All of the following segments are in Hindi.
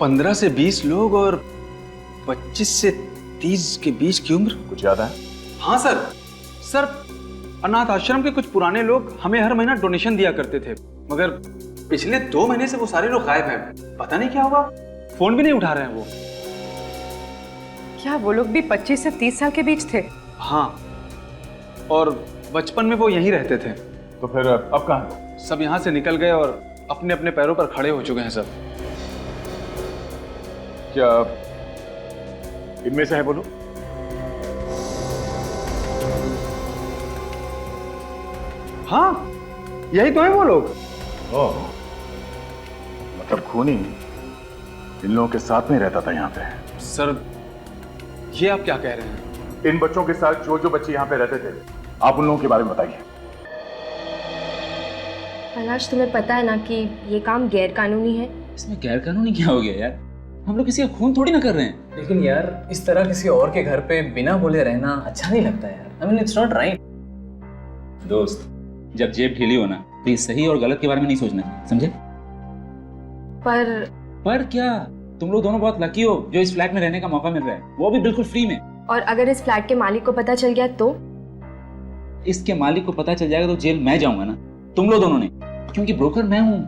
15 से 20 लोग और 25 से 30 के बीच की उम्र। कुछ याद है? हाँ सर। सर, अनाथ आश्रम के कुछ पुराने लोग हमें हर महीना डोनेशन दिया करते थे, मगर पिछले 2 महीने से वो सारे लोग गायब हैं। पता नहीं क्या हुआ, फोन भी नहीं उठा रहे हैं वो। क्या वो लोग भी 25 से 30 साल के बीच थे? हाँ, और बचपन में वो यहीं रहते थे। तो फिर अब कहाँ है? सब यहाँ से निकल गए और अपने अपने पैरों पर खड़े हो चुके हैं सब। क्या इनमें से है बोलो? हाँ, यही तो है वो लोग। ओह, मतलब खूनी इन लोगों के साथ में रहता था यहाँ पे। सर, ये आप क्या कह रहे हैं? इन बच्चों के साथ जो जो बच्चे यहाँ पे रहते थे, आप उन लोगों के बारे में बताइए। कैलाश, तुम्हें पता है ना कि ये काम गैर कानूनी है। इसमें गैर कानूनी क्या हो गया यार? हम लोग किसी का खून थोड़ी ना कर रहे हैं। लेकिन यार, इस तरह किसी और के घर पे बिना बोले रहना अच्छा नहीं लगता यार। I mean, it's not right। दोस्त, जब जेब ढीली हो ना, प्लीज सही और गलत के बारे में नहीं सोचना, समझे? पर क्या? तुम लोग दोनों बहुत लकी हो जो इस फ्लैट में रहने का मौका मिल रहा है, वो भी बिल्कुल फ्री में। और अगर इस फ्लैट के मालिक को पता चल गया तो? इसके मालिक को पता चल जाएगा तो जेल मैं जाऊंगा ना, तुम लोग दोनों ने, क्योंकि ब्रोकर मैं हूँ।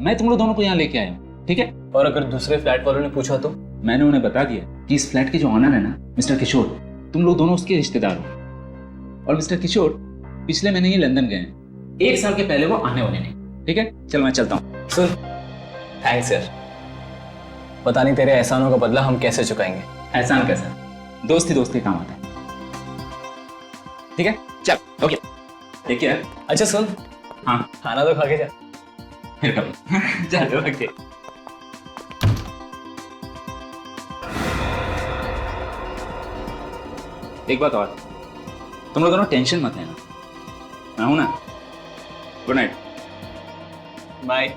मैं तुम लोग दोनों को यहाँ लेके आया हूँ, ठीक है? और अगर दूसरे फ्लैट वालों ने पूछा तो? मैंने उन्हें बता दिया कि इस फ्लैट के जो ऑनर है ना, मिस्टर किशोर, तुम लोग दोनों उसके रिश्तेदार हो। और मिस्टर किशोर पिछले महीने ही लंदन गए हैं, 1 साल के पहले वो आने वाले नहीं। ठीक है, चल मैं चलता हूँ। सुन, थैंक्स यार। पता नहीं तेरे एहसानों का बदला हम कैसे चुकाएंगे। एहसान कैसा? दोस्ती दोस्ती काम आता है। ठीक है, चल। ओके, ठीक है। अच्छा सुन, हाँ, खाना तो खा के जा। फिर कभी। चलो, ओके। एक बात और, तुम लोग दोनों टेंशन मत लेना, मैं हूं ना। Good night. बाय।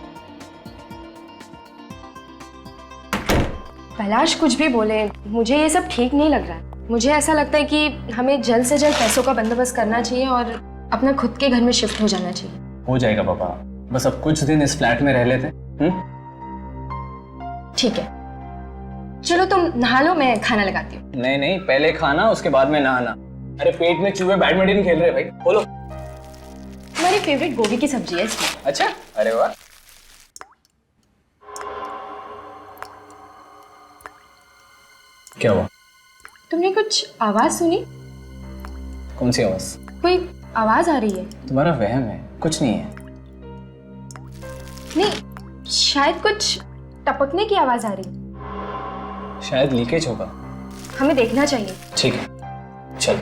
कैलाश, कुछ भी बोले, मुझे ये सब ठीक नहीं लग रहा है। मुझे ऐसा लगता है कि हमें जल्द से जल्द पैसों का बंदोबस्त करना चाहिए और अपना खुद के घर में शिफ्ट हो जाना चाहिए। हो जाएगा पापा, बस अब कुछ दिन इस फ्लैट में रह लेते। ठीक है, चलो तुम नहा लो, मैं खाना लगाती हूँ। नहीं नहीं, पहले खाना उसके बाद में नहाना। अरे पेट में चूहे बैडमिंटन खेल रहे भाई, बोलो। मेरी फेवरेट गोभी की सब्जी है इसमें। अच्छा, अरे वाह। क्या हुआ? तुमने कुछ आवाज सुनी? कौन सी आवाज? कोई आवाज आ रही है। तुम्हारा वहम है, कुछ नहीं है। नहीं, शायद कुछ टपकने की आवाज आ रही है। शायद लीकेज होगा। हमें देखना चाहिए। ठीक है, चल।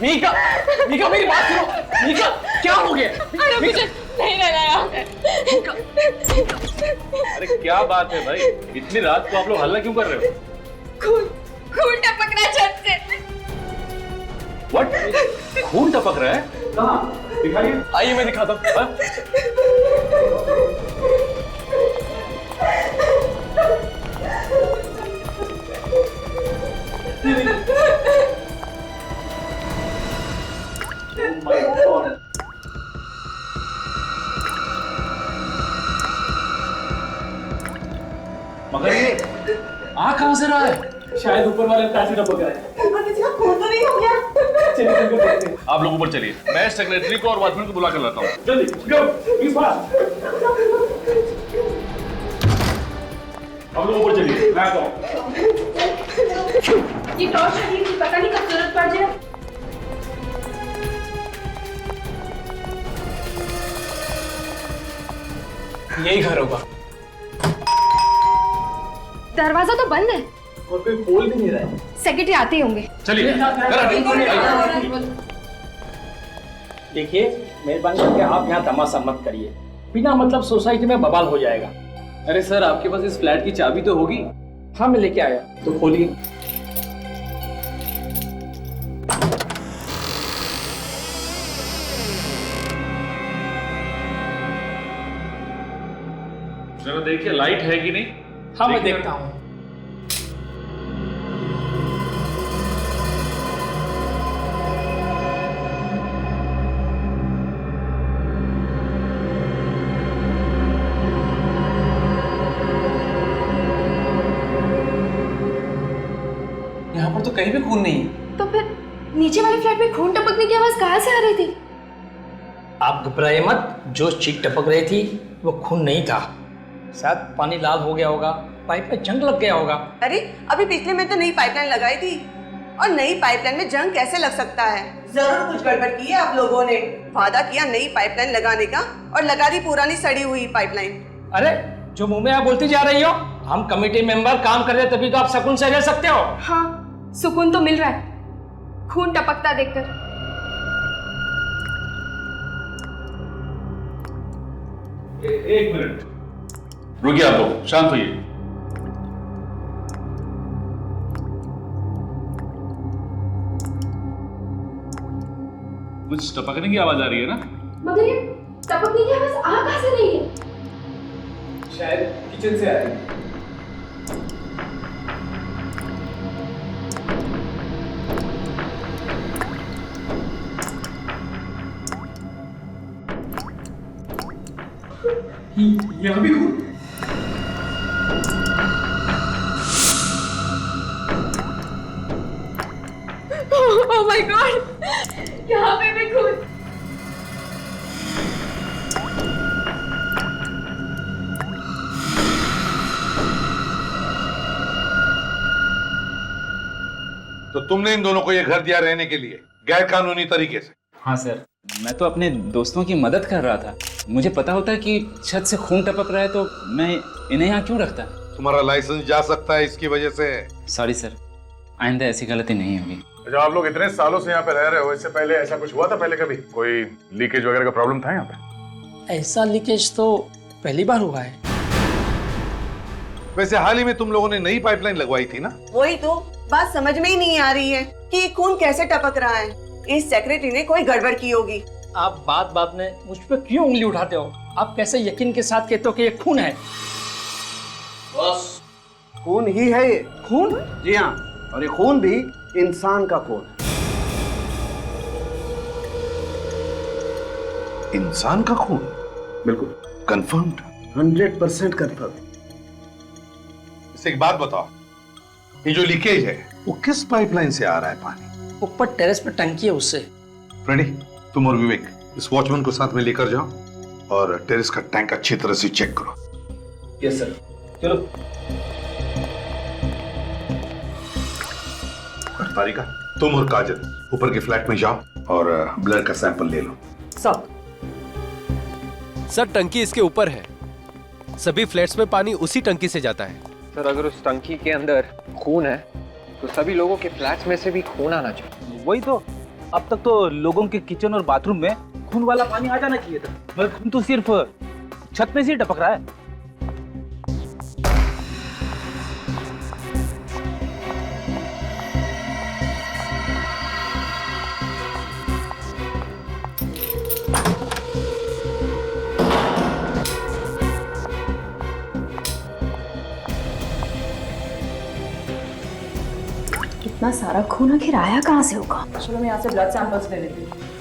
मीका, मीका मेरी बात सुनो। मीका, क्या हो गया? अरे मुझे नहीं रहना यहाँ पे। अरे क्या बात है भाई, इतनी रात को आप लोग हल्ला क्यों कर रहे हो? खून खून टपक रहा है व्हाट? खून टपक रहा है? कहाँ? दिखाइए। आइए मैं दिखाता हूँ। हाँ? मगर ये आ कहाँ से रहा है? शायद ऊपर वाले पैसे टपक रहा है। खून तो नहीं हो गया? चलिए चल कर देखते हैं। आप लोग ऊपर चलिए, मैं सेक्रेटरी को और वॉचमैन को बुला कर लाता हूँ। जल्दी गो प्लीज फास्ट। आप लोग ऊपर चलिए, मैं आता हूँ। ये टॉर्च रखी थी, पता नहीं कब जरूरत पड़ जाए। यही घर होगा। दरवाजा तो बंद है और कोई खोल भी नहीं रहा है। सेक्रेटरी आते ही होंगे। चलिए। देखिए, मेहरबानी करके आप यहाँ तमाशा मत करिए। बिना मतलब सोसाइटी में बवाल हो जाएगा। अरे सर, आपके पास इस फ्लैट की चाबी तो होगी? हाँ, मैं लेके आया। तो खोलिए। जरा देखिए लाइट है कि नहीं। हाँ, मैं देखता हूँ। यहाँ पर तो कहीं भी खून नहीं है। तो फिर नीचे वाले फ्लैट में खून टपकने की आवाज कहाँ से आ रही थी? आप घबराइए मत। जो चीख टपक रही थी वो खून नहीं था। शायद पानी लाल हो गया होगा, पाइप में जंग लग गया होगा। अरे अभी पिछले में तो नई पाइपलाइन लगाई थी, और नई पाइपलाइन में जंग कैसे लग सकता है? जरूर कुछ गड़बड़ की है आप लोगों ने। वादा किया नई पाइपलाइन लगाने का और लगा दी पुरानी सड़ी हुई पाइपलाइन। अरे जो मुंह में आप बोलती जा रही हो, हम कमेटी मेंबर काम कर रहे तभी तो आप सुकून से रह सकते हो। हाँ, सुकून तो मिल रहा है खून टपकता देखकर। एक मिनट रुकिए, आप लोग शांत होइए। कुछ टपकने की आवाज आ रही है ना? मगर ये टपकने की आवाज आ कहाँ से रही है? शायद किचन से आ रही है। यहाँ भी खून। ओह माय गॉड, यहाँ पे भी खून। तो तुमने इन दोनों को ये घर दिया रहने के लिए गैर कानूनी तरीके से? हाँ सर, मैं तो अपने दोस्तों की मदद कर रहा था। मुझे पता होता कि छत से खून टपक रहा है तो मैं इन्हें यहाँ क्यों रखता। तुम्हारा लाइसेंस जा सकता है इसकी वजह से। सॉरी सर, आइंदा ऐसी गलती नहीं होगी। अच्छा, आप लोग इतने सालों से यहाँ पे रह रहे हो, इससे पहले ऐसा कुछ हुआ था? पहले कभी कोई लीकेज वगैरह का प्रॉब्लम था यहाँ पे? ऐसा लीकेज तो पहली बार हुआ है। वैसे हाल ही में तुम लोगों ने नई पाइपलाइन लगवाई थी ना? वही तो बात समझ में ही नहीं आ रही है कि ये खून कैसे टपक रहा है। इस सेक्रेटरी ने कोई गड़बड़ की होगी। आप बात बात में मुझ पर क्यों उंगली उठाते हो? आप कैसे यकीन के साथ कहते हो कि ये खून है? बस खून ही है ये। खून? जी हाँ, और ये खून भी इंसान का खून है। इंसान का खून? बिल्कुल कंफर्म्ड? 100% कंफर्म। इससे एक बात बताओ, ये जो लीकेज है वो किस पाइपलाइन से आ रहा है पानी? ऊपर टेरेस पे टंकी है उससे। फ्रेडी, तुम और विवेक इस वॉचमैन को साथ में लेकर जाओ और टेरेस का टैंक अच्छी तरह से चेक करो। Yes sir. चलो। तारिका, तुम और काजल ऊपर के फ्लैट में जाओ और ब्लड का सैंपल ले लो। सर टंकी इसके ऊपर है, सभी फ्लैट्स में पानी उसी टंकी से जाता है। सर अगर उस टंकी के अंदर खून है तो सभी लोगों के फ्लैट्स में से भी खून आना चाहिए। वही तो, अब तक तो लोगों के किचन और बाथरूम में खून वाला पानी आ जाना चाहिए था, मगर खून तो सिर्फ छत में से ही टपक रहा है। इतना सारा खून आखिर आया कहाँ से होगा? चलो मैं यहाँ से ब्लड सैंपल्स ले लेती हूँ।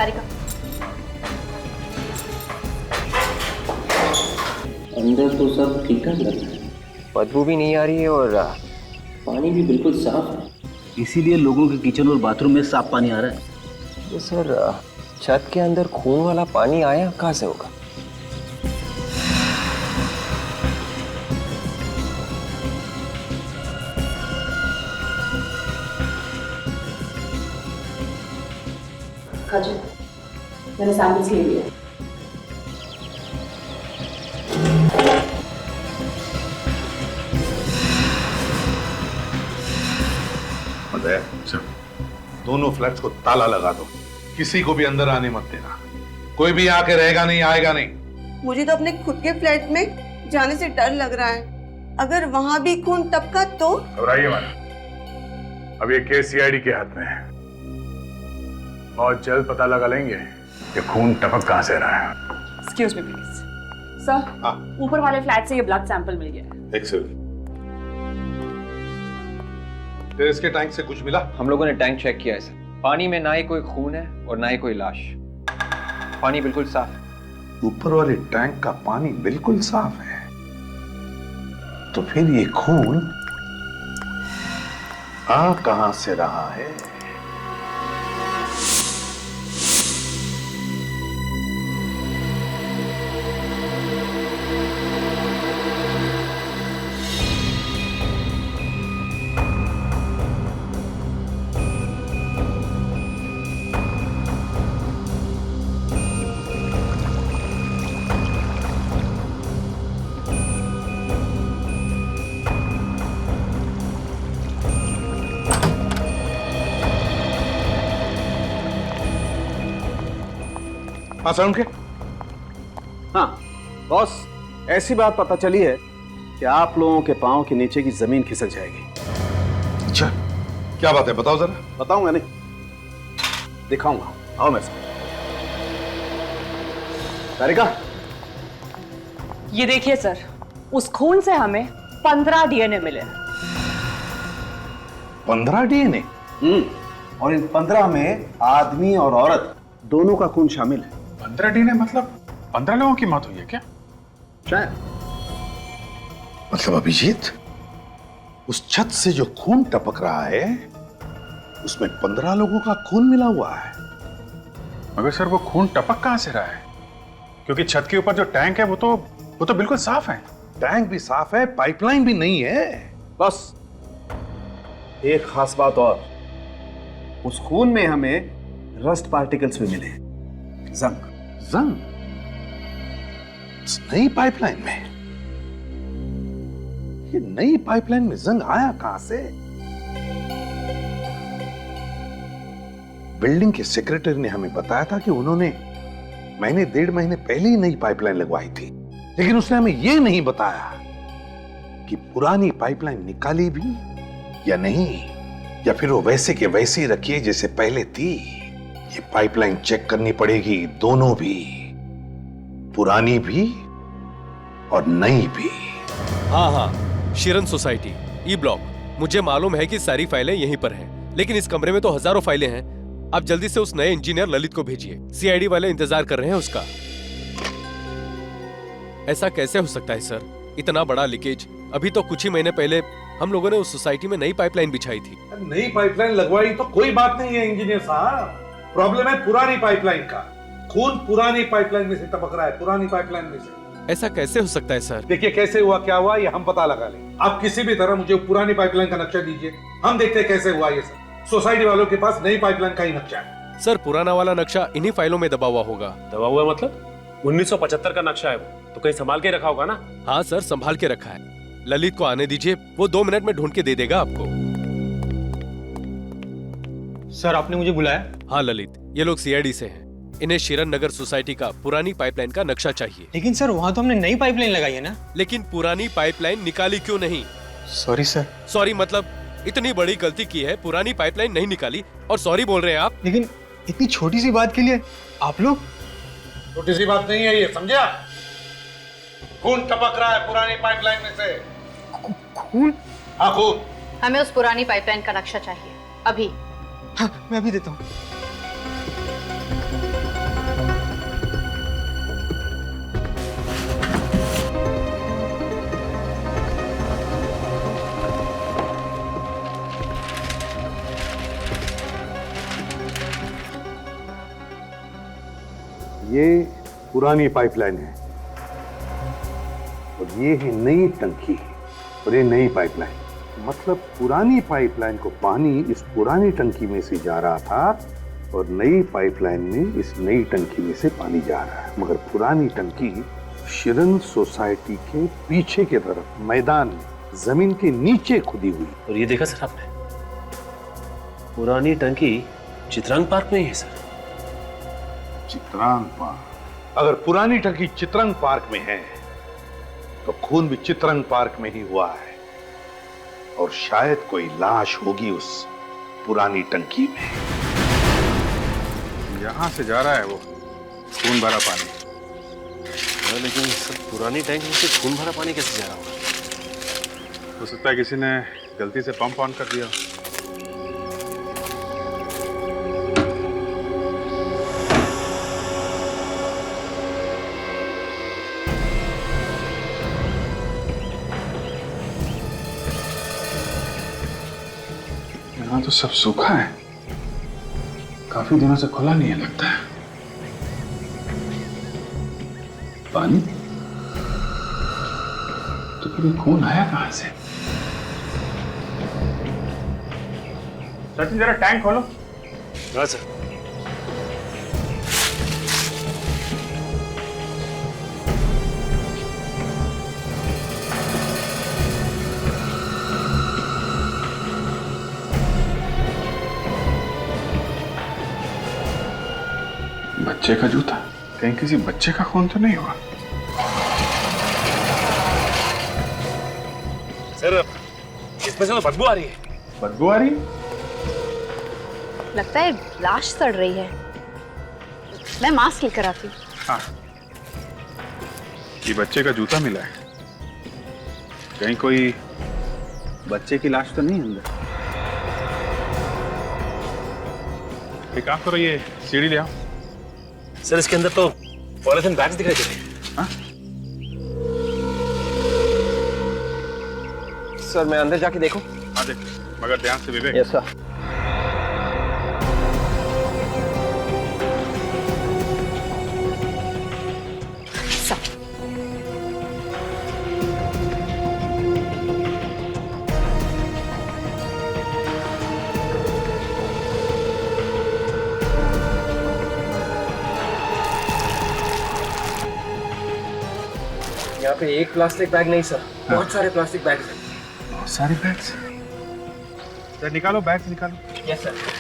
सारिका, अंदर तो सब ठीक ठाक लग रहा है, बदबू भी नहीं आ रही है और पानी भी बिल्कुल साफ है। इसीलिए लोगों के किचन और बाथरूम में साफ पानी आ रहा है। ये सर छत के अंदर खून वाला पानी आया कहाँ से होगा? काजल, मैंने सैंपल्स ले लिए। अजय, दोनों फ्लैट्स को ताला लगा दो, किसी को भी अंदर आने मत देना। कोई भी आके रहेगा नहीं, आएगा नहीं। मुझे तो अपने खुद के फ्लैट में जाने से डर लग रहा है। अगर वहां भी खून टपका तो? घबराइए मत, अब ये केस सीआईडी के हाथ में है। बहुत जल्द पता लगा लेंगे कि खून टपक कहां से रहा है। एक्सक्यूज मी प्लीज सर, ऊपर वाले फ्लैट से ये ब्लड सैंपल मिल गया है। एक्सेलेंट। टेरेस के टैंक से कुछ मिला? हम लोगों ने टैंक चेक किया है सर, पानी में ना ही कोई खून है और ना ही कोई लाश, पानी बिल्कुल साफ है। ऊपर वाले टैंक का पानी बिल्कुल साफ है, तो फिर ये खून आ कहां से रहा है? हाँ सर, उनके हाँ बॉस, ऐसी बात पता चली है कि आप लोगों के पांव के नीचे की जमीन खिसक जाएगी। अच्छा, क्या बात है, बताओ जरा। बताऊंगा नहीं, दिखाऊंगा। आओ मैं सारिका, ये देखिए सर, उस खून से हमें 15 डीएनए मिले। 15 डीएनए? और इन 15 में आदमी और औरत दोनों का खून शामिल है। 15 डीएनए मतलब 15 लोगों की मौत हुई है क्या? शायद। मतलब अभिजीत, उस छत से जो खून टपक रहा है उसमें 15 लोगों का खून मिला हुआ है। मगर सर, वो खून टपक कहां से रहा है? क्योंकि छत के ऊपर जो टैंक है वो तो बिल्कुल साफ है। टैंक भी साफ है, पाइपलाइन भी नहीं है। बस एक खास बात और, उस खून में हमें रस्ट पार्टिकल्स भी मिले। जंग। जंग? इस नई पाइपलाइन में? ये नई पाइपलाइन में जंग आया कहां से? बिल्डिंग के सेक्रेटरी ने हमें बताया था कि उन्होंने महीने 1.5 महीने पहले ही नई पाइपलाइन लगवाई थी, लेकिन उसने हमें यह नहीं बताया कि पुरानी पाइपलाइन निकाली भी या नहीं, या फिर वो वैसे के वैसे ही रखी है जैसे पहले थी। ये पाइपलाइन चेक करनी पड़ेगी, दोनों भी, पुरानी भी और नई भी। हाँ, शिरन सोसाइटी, ई ब्लॉक। मुझे मालूम है कि सारी फाइलें यहीं पर हैं, लेकिन इस कमरे में तो हजारों फाइलें हैं। आप जल्दी से उस नए इंजीनियर ललित को भेजिए, सीआईडी वाले इंतजार कर रहे हैं उसका। ऐसा कैसे हो सकता है सर, इतना बड़ा लीकेज? अभी तो कुछ ही महीने पहले हम लोगों ने उस सोसाइटी में नई पाइपलाइन बिछाई थी। नई पाइपलाइन लगवाई तो कोई बात नहीं है इंजीनियर साहब, प्रॉब्लम है पुरानी पाइपलाइन का। खून पुरानी पाइपलाइन में से टपक रहा है, पुरानी पाइपलाइन में से। ऐसा कैसे हो सकता है सर? देखिए, कैसे हुआ, क्या हुआ, ये हम पता लगा लें। आप किसी भी तरह मुझे पुरानी पाइपलाइन का नक्शा दीजिए, हम देखते हैं कैसे हुआ ये सब। सोसाइटी वालों के पास नई पाइपलाइन का ही नक्शा है। सर, पुराना वाला नक्शा इन्हीं फाइलों में दबा हुआ होगा। दबा हुआ मतलब? 1975 का नक्शा है वो, तो कहीं संभाल के रखा होगा ना? हाँ सर, संभाल के रखा है। ललित को आने दीजिए, वो 2 मिनट में ढूंढ के दे देगा आपको। सर, आपने मुझे बुलाया? हाँ ललित, ये लोग सीआईडी से हैं। इन्हें शिरन नगर सोसाइटी का पुरानी पाइपलाइन का नक्शा चाहिए। लेकिन सर वहाँ तो हमने नई पाइपलाइन लगाई है ना। लेकिन पुरानी पाइपलाइन निकाली क्यों नहीं? Sorry sir. सॉरी मतलब इतनी बड़ी गलती की है, पुरानी पाइपलाइन नहीं निकाली और सॉरी बोल रहे हैं आप? लेकिन इतनी छोटी सी बात के लिए आप लोग। छोटी सी बात नहीं है ये, समझा? खून टपक रहा है पुरानी पाइपलाइन में से। खून? हाँ खून। हमें उस पुरानी पाइपलाइन का नक्शा चाहिए अभी। हाँ मैं अभी देता हूँ। ये पुरानी पाइपलाइन है और ये है नई टंकी और ये नई पाइपलाइन। मतलब पुरानी पाइपलाइन को पानी इस पुरानी टंकी में से जा रहा था और नई पाइपलाइन में इस नई टंकी में से पानी जा रहा है। मगर पुरानी टंकी शिरन सोसाइटी के पीछे की तरफ मैदान में जमीन के नीचे खुदी हुई। और ये देखा सर आपने, पुरानी टंकी चित्रांग पार्क में ही है सर। चित्रांग पार्क? अगर पुरानी टंकी चित्रांग पार्क में है तो खून भी चित्रांग पार्क में ही हुआ है और शायद कोई लाश होगी उस पुरानी टंकी में। यहां से जा रहा है वो खून भरा पानी। लेकिन सर पुरानी टैंक में से खून भरा पानी कैसे जा रहा होगा? हो सकता है किसी ने गलती से पंप ऑन कर दिया। यहाँ तो सब सूखा है, काफी दिनों से खुला नहीं है लगता है। पानी तो फिर खून आया कहां से? सचिन जरा टैंक खोलो। हाँ सर। बच्चे का जूता, कहीं किसी बच्चे का खून तो नहीं हुआ? सर इसमें से तो बदबू आ रही है। बदबू आ रही है? लगता है लाश सड़ रही है। मैं मास्क लेकर आती हूँ। हाँ, ये बच्चे का जूता मिला है, कहीं कोई बच्चे की लाश तो नहीं अंदर? एक काम करो, ये सीढ़ी ले आओ। सर इसके अंदर तो पॉलिथीन बैग्स दिखाई दे रहे हैं। हाँ? सर मैं अंदर जाके देखूं? हाँ देख, मगर ध्यान से विवेक। Yes sir. यहाँ पे एक प्लास्टिक बैग नहीं सर, बहुत सारे प्लास्टिक बैग्स हैं। बहुत सारे बैग्स? सर निकालो, बैग्स निकालो। Yes sir.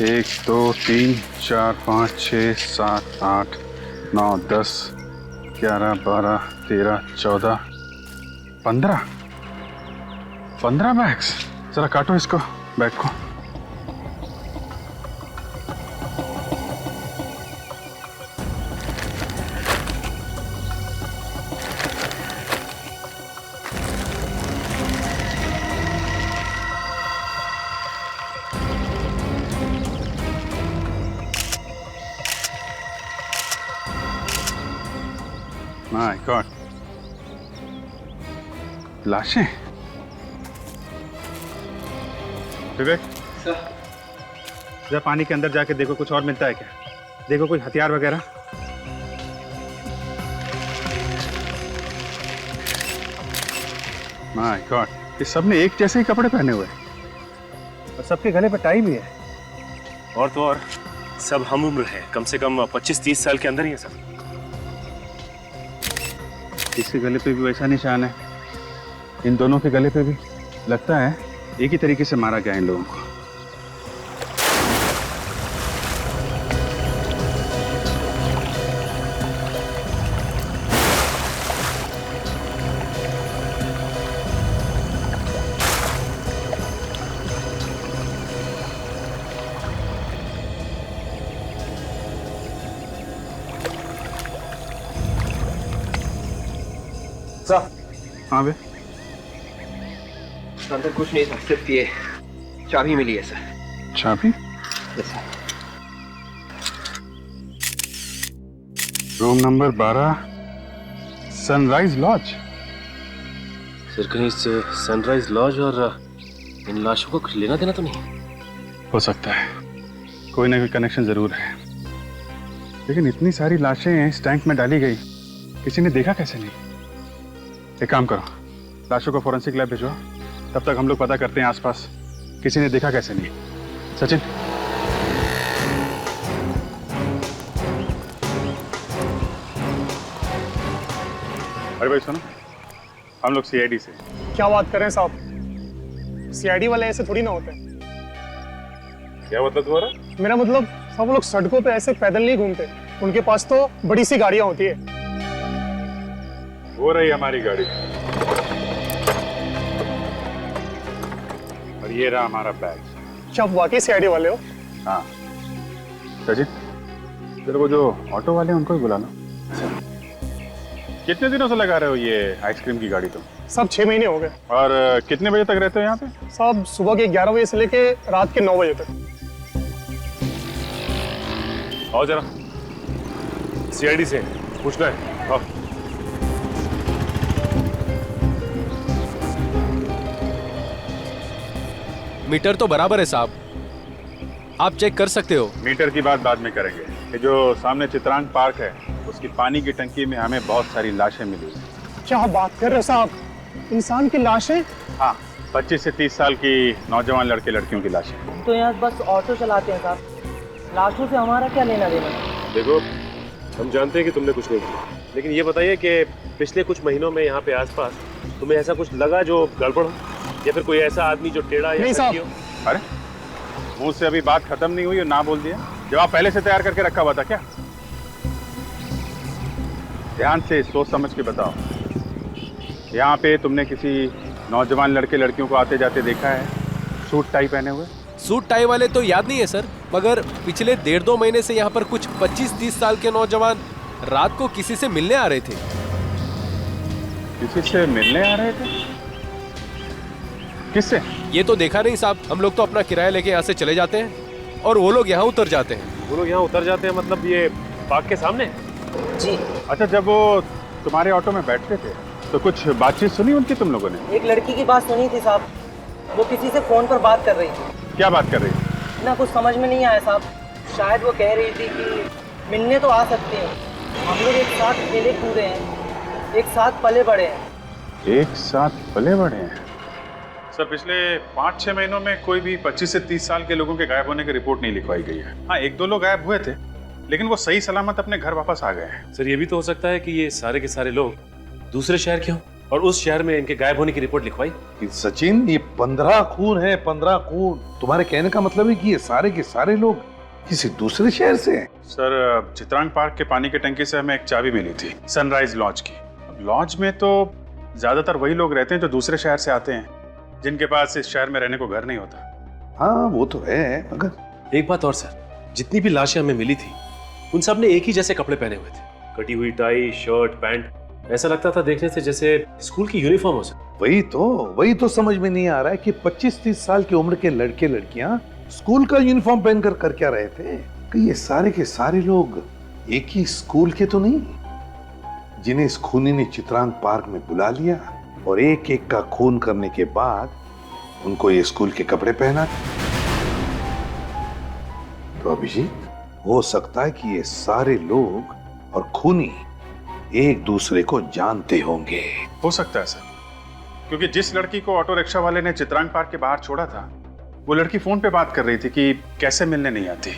1 2 3 4 5 6 7 8 9 10 11 12 13 14 15 बैग्स। जरा काटो इसको, बैग को। माय गॉड, लाशें। विवेक, जरा पानी के अंदर जाके देखो कुछ और मिलता है क्या। देखो कोई हथियार वगैरह। माय गॉड, ये सब ने एक जैसे ही कपड़े पहने हुए हैं और सबके गले पर टाई भी है। और तो और सब हम उम्र है, कम से कम 25-30 साल के अंदर ही है सब। इसके गले पे भी वैसा निशान है, इन दोनों के गले पे भी। लगता है एक ही तरीके से मारा गया इन लोगों को। हाँ बे, अंदर कुछ नहीं सर, सिर्फ ये चाबी मिली है सर। चाबी? Room number 12, sunrise lodge. Sir कहीं इस सनराइज लॉज और इन लाशों को कुछ लेना देना तो नहीं? हो सकता है, कोई ना कोई कनेक्शन जरूर है। लेकिन इतनी सारी लाशें इस टैंक में डाली गई, किसी ने देखा कैसे नहीं? एक काम करो, लाशों को फॉरेंसिक लैब भेजो, तब तक हम लोग पता करते हैं आसपास किसी ने देखा कैसे नहीं। सचिन, अरे भाई सुनो, हम लोग सीआईडी से। क्या बात कर रहे हैं साहब, सीआईडी वाले ऐसे थोड़ी ना होते हैं। क्या मतलब तुम्हारा? मेरा मतलब सब लोग सड़कों पे ऐसे पैदल नहीं घूमते, उनके पास तो बड़ी सी गाड़ियां होती है। वो रही हमारी गाड़ी और ये रहा हमारा बैग। क्या आप वाकई सीआईडी वाले हो? हाँ सचिन, तेरे को जो ऑटो वाले हैं उनको ही बुला लो। कितने दिनों से लगा रहे हो ये आइसक्रीम की गाड़ी तुम? सब 6 महीने हो गए। और कितने बजे तक रहते हो यहाँ पे? सब सुबह के 11 बजे से लेके रात के 9 बजे तक। आओ जरा, सीआईडी से पूछना है। आओ। मीटर तो बराबर है साहब, आप चेक कर सकते हो। मीटर की बात बाद में करेंगे। ये जो सामने चित्रांग पार्क है, उसकी पानी की टंकी में हमें बहुत सारी लाशें मिली। क्या बात कर रहे हो साहब, इंसान की लाशें? हाँ, 25 से 30 साल की नौजवान लड़के लड़कियों की लाशें। हम तो यहाँ बस ऑटो चलाते हैं साहब, लाशों से हमारा क्या लेना देना? देखो, हम जानते हैं कि तुमने कुछ नहीं किया, लेकिन ये बताइए कि पिछले कुछ महीनों में यहाँ पे आसपास तुम्हें ऐसा कुछ लगा जो गड़बड़ हो, या फिर कोई ऐसा आदमी जो टेढ़ा या नहीं हो? अरे मुंह से अभी बात खत्म नहीं हुई और ना बोल दिया। जवाब पहले से तैयार करके रखा हुआ था क्या? ध्यान से सोच समझ के बताओ। यहाँ पे तुमने किसी नौजवान लड़के लड़कियों को आते जाते देखा है सूट टाई पहने हुए? सूट टाई वाले तो याद नहीं है सर, मगर पिछले 1.5-2 महीने से यहाँ पर कुछ 25-30 साल के नौजवान रात को किसी से मिलने आ रहे थे। किसी से मिलने आ रहे थे? किससे? ये तो देखा नहीं साहब, हम लोग तो अपना किराया लेके यहाँ से चले जाते हैं और वो लोग यहाँ उतर जाते हैं। वो लोग यहाँ उतर जाते हैं मतलब ये पार्क के सामने? जी। अच्छा, जब वो तुम्हारे ऑटो में बैठते थे तो कुछ बातचीत सुनी उनकी तुम लोगों ने? एक लड़की की बात सुनी थी साहब, वो किसी से फोन पर बात कर रही थी। क्या बात कर रही थी? ना कुछ समझ में नहीं आया साहब, शायद वो कह रही थी कि मिलने तो आ सकते हैं, हम लोग एक साथ खेले कूदे हैं, एक साथ पले बड़े हैं। एक साथ पले बड़े हैं? सर, पिछले 5-6 महीनों में कोई भी 25 से 30 साल के लोगों के गायब होने की रिपोर्ट नहीं लिखवाई गई है। हाँ, 1-2 लोग गायब हुए थे, लेकिन वो सही सलामत अपने घर वापस आ गए हैं। सर, ये भी तो हो सकता है कि ये सारे के सारे लोग दूसरे शहर के हों। और उस शहर में इनके गायब होने की रिपोर्ट लिखवाई। सचिन, ये 15 खून है, 15 खून। तुम्हारे कहने का मतलब है कि ये सारे के सारे लोग किसी दूसरे शहर से हैं? सर, चित्रांग पार्क के पानी के टंकी से हमें एक चाबी मिली थी, सनराइज लॉज की। अब लॉज में तो ज्यादातर वही लोग रहते हैं जो दूसरे शहर से आते हैं, जिनके पास इस शहर में रहने को घर नहीं होता। हाँ, वो तो है, मगर एक बात और सर, जितनी भी लाशें हमें मिली थी उन सब ने एक ही जैसे कपड़े पहने हुए थे, कटी हुई टाई, शर्ट, पैंट। ऐसा लगता था देखने से जैसे स्कूल की यूनिफॉर्म हो सके। वही तो समझ में नहीं आ रहा है कि 25-30 साल की उम्र के लड़के लड़कियां स्कूल का यूनिफॉर्म पहनकर कर क्या रहे थे? कि ये सारे के सारे लोग एक ही स्कूल के तो नहीं, जिन्हें इस खूनी ने चित्रांग पार्क में बुला लिया और एक एक का खून करने के बाद उनको ये स्कूल के कपड़े पहना। तो अभिजीत, हो सकता है कि ये सारे लोग और खूनी एक दूसरे को जानते होंगे। हो सकता है सर, क्योंकि जिस लड़की को ऑटो रिक्शा वाले ने चित्रांग पार्क के बाहर छोड़ा था, वो लड़की फोन पे बात कर रही थी कि कैसे मिलने नहीं आती,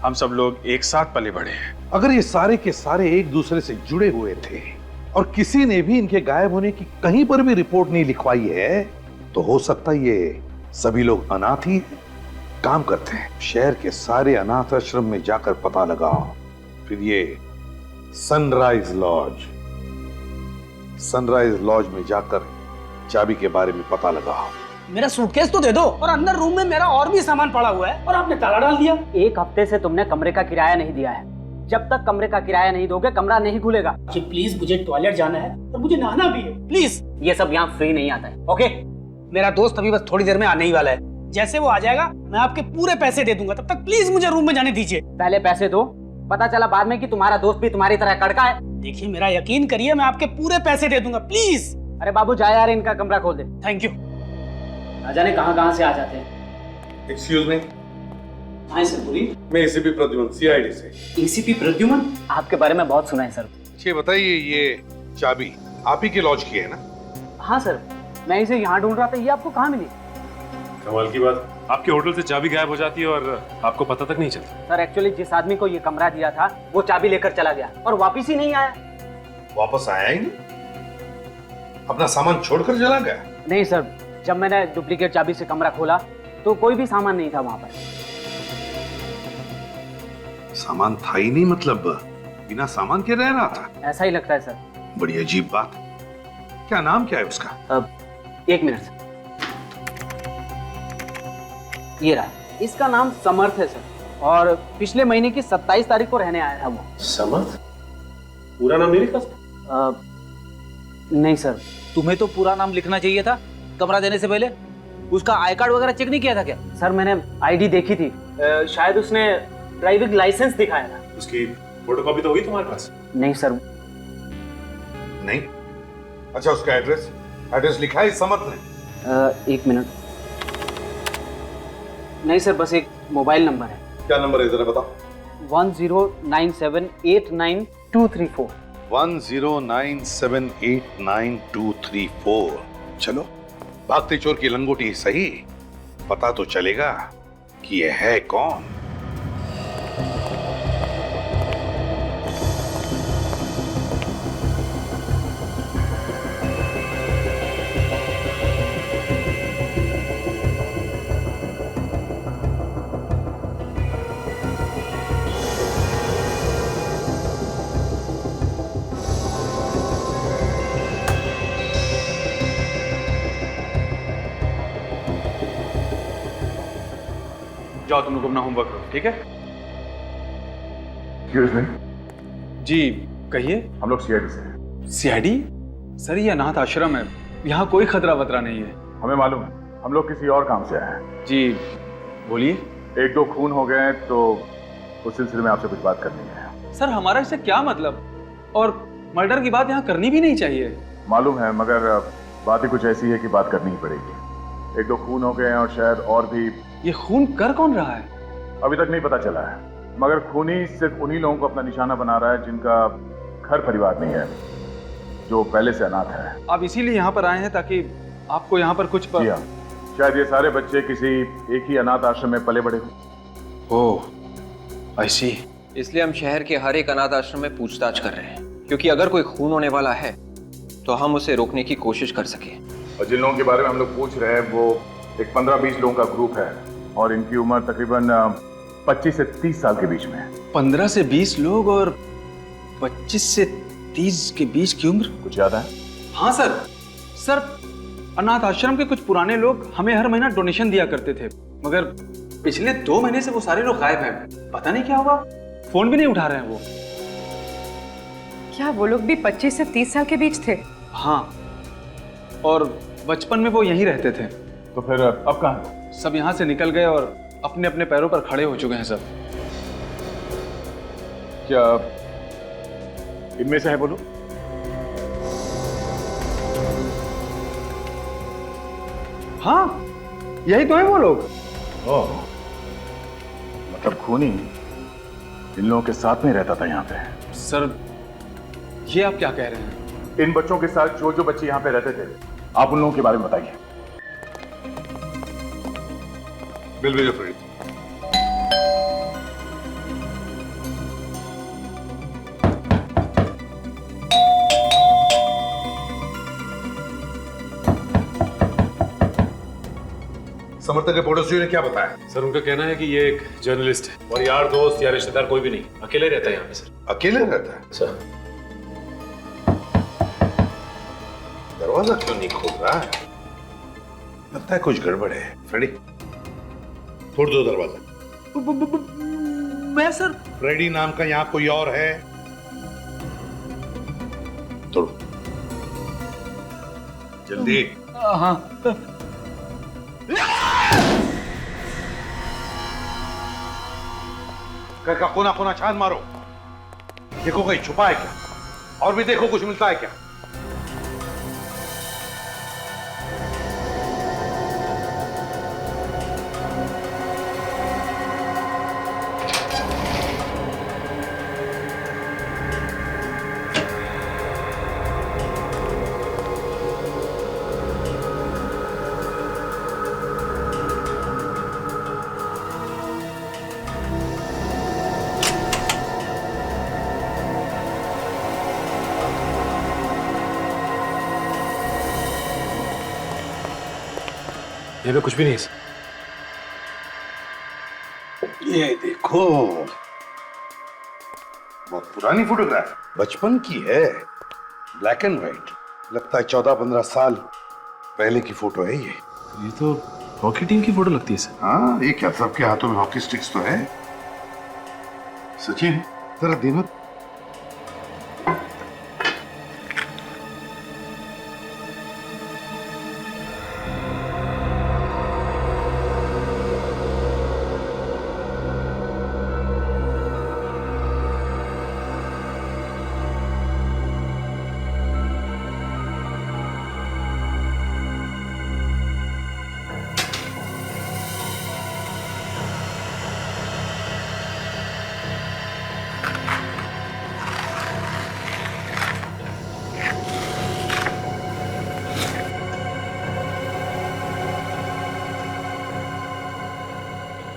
हम सब लोग एक साथ पले बढ़े हैं। अगर ये सारे के सारे एक दूसरे से जुड़े हुए थे और किसी ने भी इनके गायब होने की कहीं पर भी रिपोर्ट नहीं लिखवाई है, तो हो सकता है ये सभी लोग अनाथ ही हैं। काम करते हैं, शहर के सारे अनाथ आश्रम में जाकर पता लगाओ, फिर ये सनराइज लॉज में जाकर चाबी के बारे में पता लगाओ। मेरा सूटकेस तो दे दो, और अंदर रूम में मेरा और भी सामान पड़ा हुआ है और आपने ताला डाल दिया। 1 हफ्ते से तुमने कमरे का किराया नहीं दिया है। जब तक कमरे का किराया नहीं दोगे, कमरा नहीं खुलेगा। जी प्लीज, मुझे टॉयलेट जाना है और मुझे नहाना भी है, प्लीज। ये सब यहाँ फ्री नहीं आता है, ओके? मेरा दोस्त अभी बस थोड़ी देर में आने ही वाला है, जैसे वो आ जाएगा मैं आपके पूरे पैसे दे दूंगा। तब तक प्लीज मुझे रूम में जाने दीजिए। पहले पैसे दो, पता चला बाद में कि तुम्हारा दोस्त भी तुम्हारी तरह कड़का है। देखिए, मेरा यकीन करिए, मैं आपके पूरे पैसे दे दूंगा, प्लीज। अरे बाबू जा यार, इनका कमरा खोल दे। Thank you. ना जाने कहाँ से आ जाते हैं। Excuse me. हाँ सर, बोलिए। मैं एसीपी प्रद्युमन, सीआईडी से। एसीपी प्रद्युमन? आपके बारे में बहुत सुना है सर। ये बताइए, ये चाबी आप ही के लॉज की है ना? हाँ सर, मैं इसे यहाँ ढूंढ रहा था, ये आपको कहाँ मिली? कमाल की बात, आपके होटल से चाबी गायब हो जाती है और आपको पता तक नहीं चलता। सर एक्चुअली जिस आदमी को ये कमरा दिया था वो चाबी लेकर चला गया और वापस ही नहीं आया। वापस आया ही नहीं? अपना सामान छोड़कर चला गया? नहीं सर, जब मैंने डुप्लीकेट चाबी से कमरा खोला तो कोई भी सामान नहीं था वहां पर। सामान था ही नहीं मतलब बिना सामान के रह रहा था? ऐसा ही लगता है सर। बड़ी अजीब बात। क्या नाम क्या है उसका? 1 मिनट सर, ये रहा। इसका नाम समर्थ है सर, और पिछले महीने की 27 तारीख को रहने आया था वो। समर्थ? पूरा नाम नहीं लिखा? नहीं सर। तुम्हें तो पूरा नाम लिखना चाहिए था कमरा देने से पहले। उसका आई कार्ड वगैरह चेक नहीं किया था क्या? सर मैंने आईडी देखी थी, शायद उसने ड्राइविंग लाइसेंस दिखाया था। उसकी फोटोकॉपी तो होगी तुम्हारे पास? नहीं सर। नहीं? अच्छा, उसका एड्रेस लिखा है समर्थ ने? 1 मिनट। नहीं सर, बस एक मोबाइल नंबर है। क्या नंबर है जरा बताओ? 1097897234। 1097897234। चलो, भागते चोर की लंगोटी सही, पता तो चलेगा कि यह है कौन। जाओ तुम लोग अपना होमवर्क करो, ठीक है? जी कहिए। हम लोग सीआईडी से हैं। सीआईडी? सर ये अनाथ आश्रम है, यहाँ कोई खतरा वतरा नहीं है। हमें मालूम है, हम लोग किसी और काम से आए हैं। जी बोलिए। 1-2 खून हो गए हैं तो उस सिलसिले में आपसे कुछ बात करनी है। सर हमारा इससे क्या मतलब, और मर्डर की बात यहाँ करनी भी नहीं चाहिए। मालूम है, मगर बात ही कुछ ऐसी है कि बात करनी ही पड़ेगी। 1-2 खून हो गए हैं और शायद और भी। ये खून कर कौन रहा है? अभी तक नहीं पता चला है, मगर खूनी सिर्फ उन्हीं लोगों को अपना निशाना बना रहा है जिनका घर परिवार नहीं है, जो पहले से अनाथ है। आप इसीलिए यहाँ पर आए हैं ताकि आपको यहाँ पर कुछ जी हाँ, शायद ये सारे बच्चे किसी एक ही अनाथ आश्रम में पले बड़े हो। ओह, आई सी। इसलिए हम शहर के हर एक अनाथ आश्रम में पूछताछ कर रहे हैं, क्योंकि अगर कोई खून होने वाला है तो हम उसे रोकने की कोशिश कर सकें। और जिन लोगों के बारे में हम लोग पूछ रहे हैं वो एक 15-20 लोगों का ग्रुप है और इनकी उम्र तकरीबन 25 से 30 साल के बीच में है। 15 से 20 लोग और 25 से 30 के बीच की उम्र। कुछ याद है? हाँ सर। सर, अनाथ आश्रम के कुछ पुराने लोग हमें हर महीना डोनेशन दिया करते थे, मगर पिछले 2 महीने से वो सारे लोग गायब हैं। पता नहीं क्या हुआ, फोन भी नहीं उठा रहे हैं वो। क्या वो लोग भी 25 से 30 साल के बीच थे? हाँ, और बचपन में वो यहीं रहते थे। तो फिर अब कहाँ? सब यहाँ से निकल गए और अपने अपने पैरों पर खड़े हो चुके हैं सब। क्या इनमें से है बोलो? हाँ, यही तो है वो लोग। ओह, मतलब खूनी इन लोगों के साथ में रहता था यहाँ पे। सर, ये आप क्या कह रहे हैं? इन बच्चों के साथ जो जो बच्चे यहाँ पे रहते थे, आप उन लोगों के बारे में बताइए। बिल भेजो फरीद। समर्थक के पड़ोसियों ने क्या बताया? सर उनका कहना है कि ये एक जर्नलिस्ट है और यार दोस्त या रिश्तेदार कोई भी नहीं, अकेले रहता है यहाँ पे सर। अकेले रहता है? सर दरवाजा क्यों नहीं खोल रहा है? लगता है कुछ गड़बड़ है। फ्रेडी, तोड़ दो दरवाजा। मैं सर? फ्रेडी नाम का यहाँ कोई और है? तोड़ो जल्दी। हाँ। घर का कोना कोना छान मारो, देखो कहीं छुपा है क्या, और भी देखो कुछ मिलता है क्या। यहाँ पे कुछ भी नहीं है सर। ये देखो, बहुत पुरानी फोटोग्राफ, बचपन की है, ब्लैक एंड व्हाइट। लगता है 14-15 साल पहले की फोटो है ये तो हॉकी टीम की फोटो लगती है सर। हाँ, ये क्या सबके हाथों में हॉकी स्टिक्स तो है। सचिन, जरा देखो।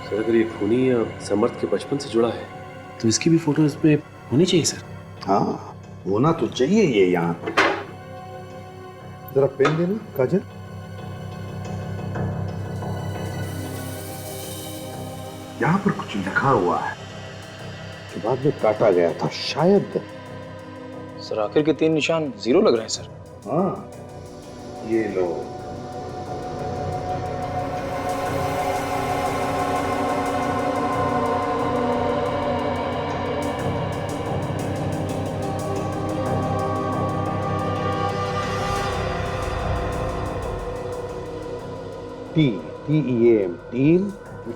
सर अगर ये खूनी या समर्थ के बचपन से जुड़ा है तो इसकी भी फोटो इसमें होनी चाहिए सर। हाँ, होना तो चाहिए ये यहाँ पे। जरा पेन देना काजल। यहाँ पर कुछ लिखा हुआ है कि बाद में काटा गया था शायद। सर आखिर के 3 निशान 0 लग रहे हैं सर। हाँ, ये लो। TEAM team.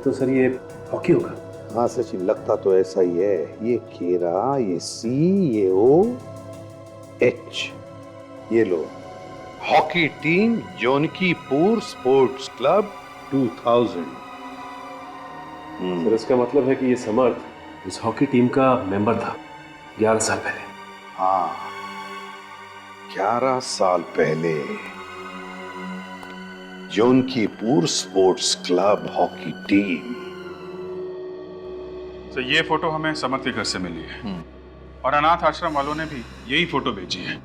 तो सर ये हॉकी होगा। हाँ सचिन, लगता तो ऐसा ही है। ये खेरा, ये C, ये O, H। ये लो, hockey team Jonkipur sports club 2000। Sir इसका मतलब है कि ये समर्थ इस हॉकी टीम का मेंबर था 11 साल पहले। हाँ, 11 साल पहले जोनकीपुर स्पोर्ट्स क्लब हॉकी टीम। तो ये फोटो हमें समर्थ के घर से मिली है और अनाथ आश्रम वालों ने भी यही फोटो भेजी है।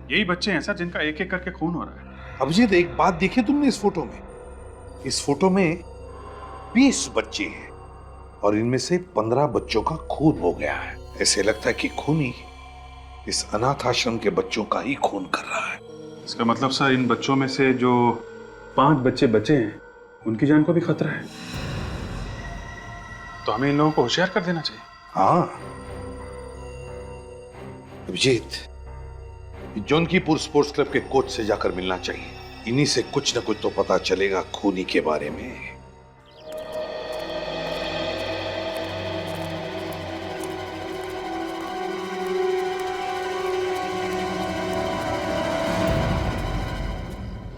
यही बच्चे हैं सर जिनका एक एक करके खून हो रहा है। अभिजीत, एक बात देखी तुमने इस फोटो में? इस फोटो में 20 बच्चे हैं और इनमें से 15 बच्चों का खून हो गया है। ऐसे लगता है कि खूनी इस अनाथ आश्रम के बच्चों का ही खून कर रहा है। इसका मतलब सर इन बच्चों में से जो 5 बच्चे बचे हैं उनकी जान को भी खतरा है, तो हमें इन लोगों को होशियार कर देना चाहिए। हाँ अभिजीत, जौनकीपुर स्पोर्ट्स क्लब के कोच से जाकर मिलना चाहिए। इन्हीं से कुछ न कुछ तो पता चलेगा खूनी के बारे में।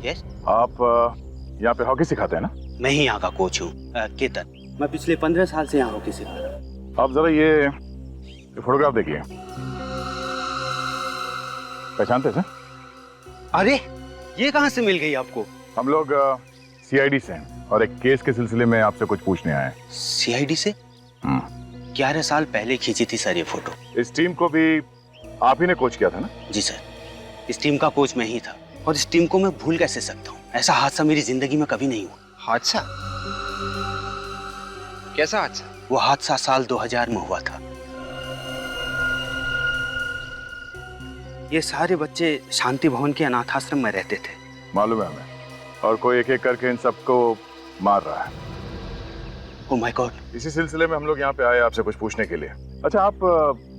यस, आप यहाँ पे हॉकी सिखाते हैं ना? मैं ही यहाँ का कोच हूँ, केतन। मैं पिछले 15 साल से यहाँ हॉकी सिखा रहा हूँ। आप जरा ये फोटोग्राफ देखिए, पहचानते थे? अरे ये कहाँ से मिल गई आपको? हम लोग सीआईडी से हैं और एक केस के सिलसिले में आपसे कुछ पूछने आए हैं। सीआईडी से? 11 साल पहले खींची थी सर ये फोटो। इस टीम को भी आप ही ने कोच किया था ना? जी सर, इस टीम का कोच मैं ही था और इस टीम को मैं भूल कैसे सकता हूँ? ऐसा हादसा मेरी जिंदगी में कभी नहीं हुआ। हादसा? कैसा हादसा? वो हादसा साल 2000 में हुआ था। ये सारे बच्चे शांति भवन के अनाथाश्रम में रहते थे। मालूम है हमें, और कोई एक एक करके इन सबको मार रहा है। Oh my God. इसी सिलसिले में हम लोग यहाँ पे आए आपसे कुछ पूछने के लिए। अच्छा, आप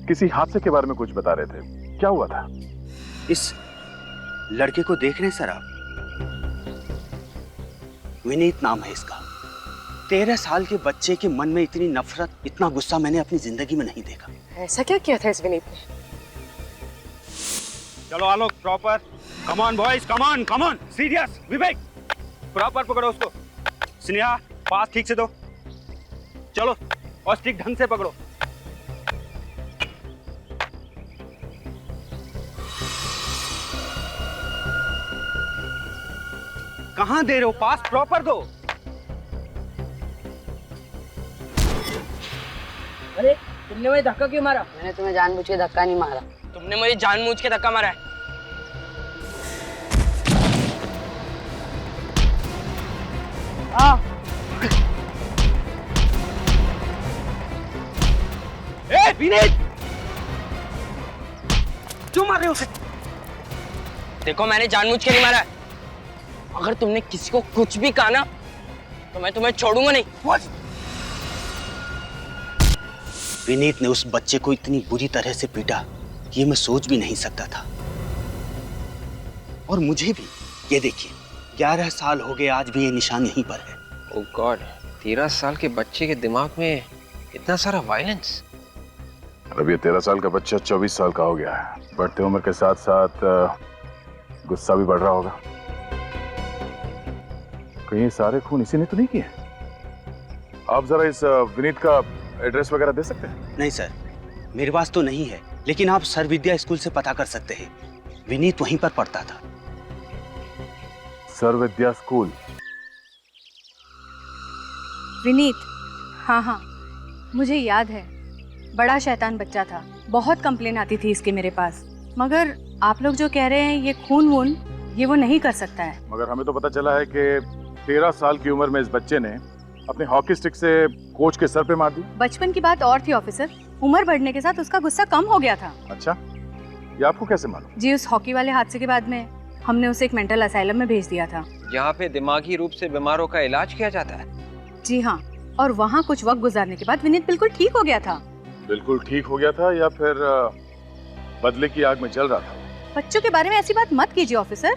किसी हादसे के बारे में कुछ बता रहे थे, क्या हुआ था? इस लड़के को देख रहे हैं सर आप? विनीत नाम है इसका। 13 साल के बच्चे के मन में इतनी नफरत, इतना गुस्सा मैंने अपनी जिंदगी में नहीं देखा। ऐसा क्या किया था इस विनीत ने? चलो Alok, proper. Come on boys, come on, come on. Serious, Vivek proper पकड़ो उसको। स्नेहा, पास ठीक से दो। चलो, और स्टिक ढंग से पकड़ो। कहां दे रहे हो? पास प्रॉपर दो। अरे तुमने मुझे धक्का क्यों मारा? मैंने तुम्हें जानबूझ के धक्का नहीं मारा। तुमने मुझे जानबूझ के धक्का मारा है। ए विनीत, क्यों मार रहे हो उसे? देखो मैंने जानबूझ के नहीं मारा है। अगर तुमने किसी को कुछ भी कहा ना तो मैं तुम्हें छोड़ूंगा नहीं। विनीत ने उस बच्चे को इतनी बुरी तरह से पीटा कि मैं सोच भी नहीं सकता था। और मुझे भी, ये देखिए 11 साल हो गए, आज भी ये निशान यहीं पर है। ओह गॉड, 13 साल के बच्चे के दिमाग में इतना सारा वायलेंस। अब ये 13 साल का बच्चा 24 साल का हो गया है। बढ़ते उम्र के साथ साथ गुस्सा भी बढ़ रहा होगा। कहीं ये सारे खून इसी ने तो नहीं किए? आप जरा इस विनीत का एड्रेस वगैरह दे सकते हैं? नहीं सर, मेरे पास तो नहीं है, लेकिन आप सर विद्या स्कूल से पता कर सकते हैं। विनीत वहीं पर पढ़ता था। सर विद्या स्कूल? विनीत, हाँ, मुझे याद है। बड़ा शैतान बच्चा था, बहुत कंप्लेन आती थी इसके मेरे पास। मगर आप लोग जो कह रहे हैं ये खून वून, ये वो नहीं कर सकता है। मगर हमें तो पता चला है कि 13 साल की उम्र में इस बच्चे ने अपने हॉकी स्टिक से कोच के सर पे मार दी। बचपन की बात और थी ऑफिसर, उम्र बढ़ने के साथ उसका गुस्सा कम हो गया था। अच्छा, ये आपको कैसे मालूम? जी, उस हॉकी वाले हादसे के बाद में हमने उसे एक मेंटल असाइलम में भेज दिया था। यहाँ पे दिमागी रूप से बीमारों का इलाज किया जाता है? जी हाँ, और वहाँ कुछ वक्त गुजारने के बाद विनीत बिल्कुल ठीक हो गया था। बिल्कुल ठीक हो गया था या फिर बदले की आग में जल रहा था? बच्चों के बारे में ऐसी बात मत कीजिए ऑफिसर।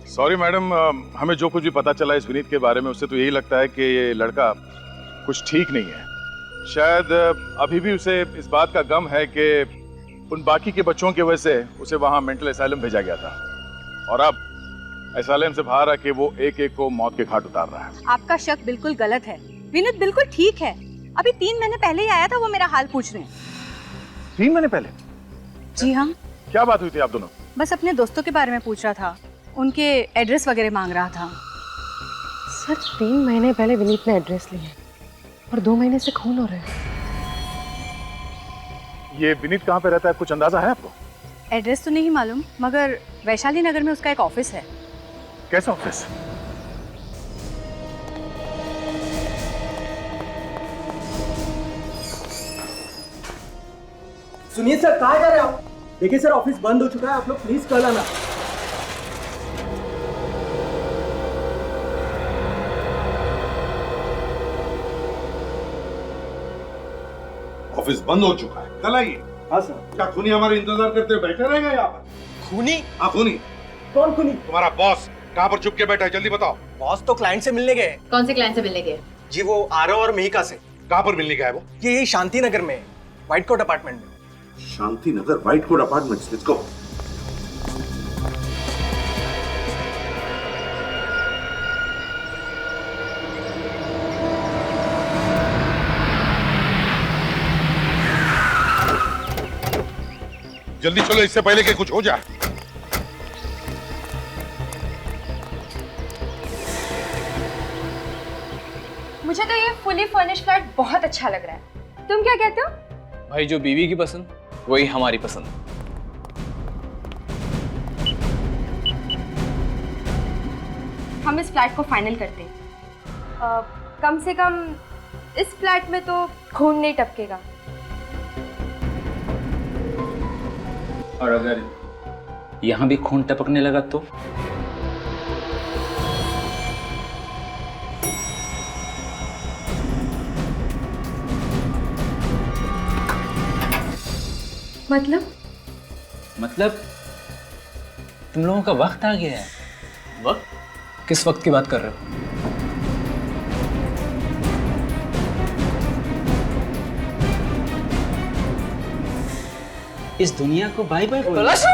सॉरी मैडम, हमें जो कुछ भी पता चला इस विनीत के बारे में, उससे तो यही लगता है कि ये लड़का कुछ ठीक नहीं है। शायद अभी भी उसे इस बात का गम है कि उन बाकी के बच्चों की वजह से उसे वहाँ मेंटल असाइलम भेजा गया था, और अब असाइलम से बाहर आके वो एक एक को मौत के घाट उतार रहा है। आपका शक बिल्कुल गलत है। विनीत बिल्कुल ठीक है। अभी 3 महीने पहले ही आया था, वो मेरा हाल पूछ रहे हैं। 3 महीने पहले? जी हाँ। क्या बात हुई थी आप दोनों? बस अपने दोस्तों के बारे में पूछ रहा था, उनके एड्रेस वगैरह मांग रहा था। सर 3 महीने पहले विनीत ने एड्रेस लिया और 2 महीने से खून हो रहे हैं। ये विनीत कहाँ पे रहता है, कुछ अंदाजा है आपको? एड्रेस तो नहीं मालूम, मगर वैशाली नगर में उसका एक ऑफिस है। कैसा ऑफिस? सुनिए सर, कहाँ जा रहे हो आप? देखिए सर, ऑफिस बंद हो चुका है, आप लोग प्लीज कल आना। ऑफिस बंद हो चुका है, कल आइए। हाँ सर। क्या खूनी हमारे इंतजार करते हुए बैठे रहेगा यहाँ पर? खूनी? हाँ खूनी। कौन खूनी? तुम्हारा बॉस कहाँ पर छुप के बैठा है, जल्दी बताओ। बॉस तो क्लाइंट से मिलने गए। कौन से क्लाइंट से मिलने गए? जी वो आरव और मिहिका से। कहाँ पर मिलने गया है वो? ये यही शांति नगर में, व्हाइट कोट अपार्टमेंट में। Shanti Nagar white coat apartments, let's go. जल्दी चलो, इससे पहले कि कुछ हो जाए। मुझे तो ये फुली फर्निश्ड फ्लैट बहुत अच्छा लग रहा है। तुम क्या कहते हो? भाई जो बीवी की पसंद वही हमारी पसंद। हम इस फ्लैट को फाइनल करते हैं। कम से कम इस फ्लैट में तो खून नहीं टपकेगा। और अगर यहाँ भी खून टपकने लगा तो? मतलब तुम लोगों का वक्त आ गया है। वक्त? किस वक्त की बात कर रहे हो? इस दुनिया को बाय बाय बोलो। पलाश!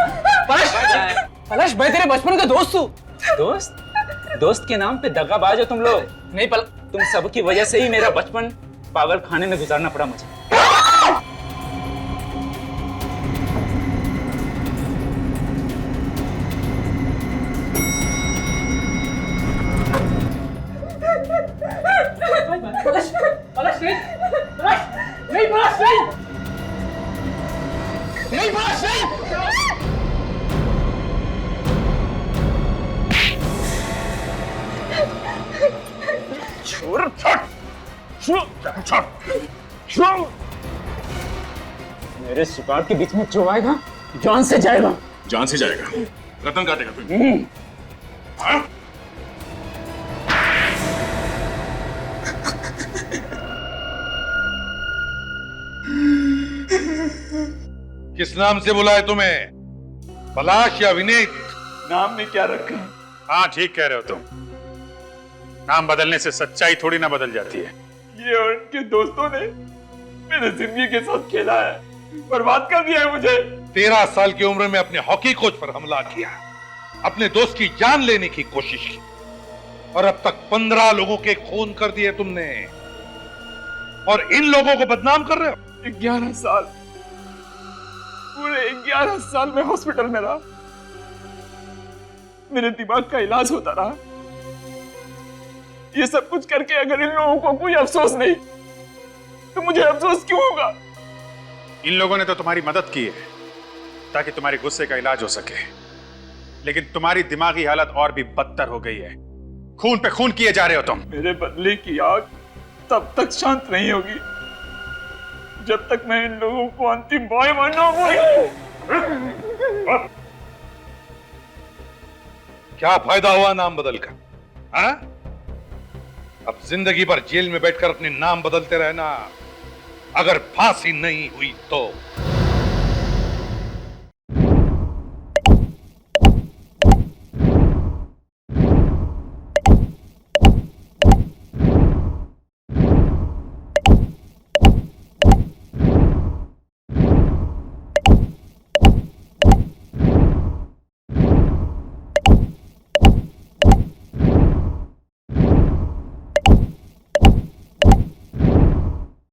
पलाश, मैं तेरे बचपन का दोस्त हूँ। दोस्त? दोस्त के नाम पे दगाबाज हो तुम लोग। नहीं तुम सब की वजह से ही मेरा बचपन पागल खाने में गुजारना पड़ा मुझे। पलाश! पलाश नहीं! पलाश! नहीं पलाश नहीं! नहीं पलाश नहीं! छोड़ छोड़ छोड़ छोड़ छोड़। मेरे शिकार के बीच में जो आएगा जान से जाएगा। जान से जाएगा? गर्दन काटेगा तुम? हाँ? किस नाम से बुलाए तुम्हें, पलाश या विनीत? नाम में क्या रखा? हाँ ठीक कह रहे हो तुम। नाम बदलने से सच्चाई थोड़ी ना बदल जाती है। ये उनके दोस्तों ने मेरे जिंदगी के साथ खेला है, बर्बाद कर दिया है मुझे। 13 साल की उम्र में अपने हॉकी कोच पर हमला किया, अपने दोस्त की जान लेने की कोशिश की, और अब तक 15 लोगों के खून कर दिए तुमने, और इन लोगों को बदनाम कर रहे हो। 11 साल, पूरे 11 साल में हॉस्पिटल में रहा, मेरे दिमाग का इलाज होता रहा। ये सब कुछ करके अगर इन लोगों को कोई अफसोस नहीं, तो मुझे अफसोस क्यों होगा? इन लोगों ने तो तुम्हारी मदद की है ताकि तुम्हारे गुस्से का इलाज हो सके, लेकिन तुम्हारी दिमागी हालत और भी बदतर हो गई है। खून पे खून किए जा रहे हो तुम। मेरे बदले की आग तब तक शांत नहीं होगी जब तक मैं इन लोगों को अंतिम बॉय बना। क्या फायदा हुआ नाम बदलकर? हाँ? अब जिंदगी भर जेल में बैठकर अपने नाम बदलते रहना, अगर फांसी नहीं हुई तो।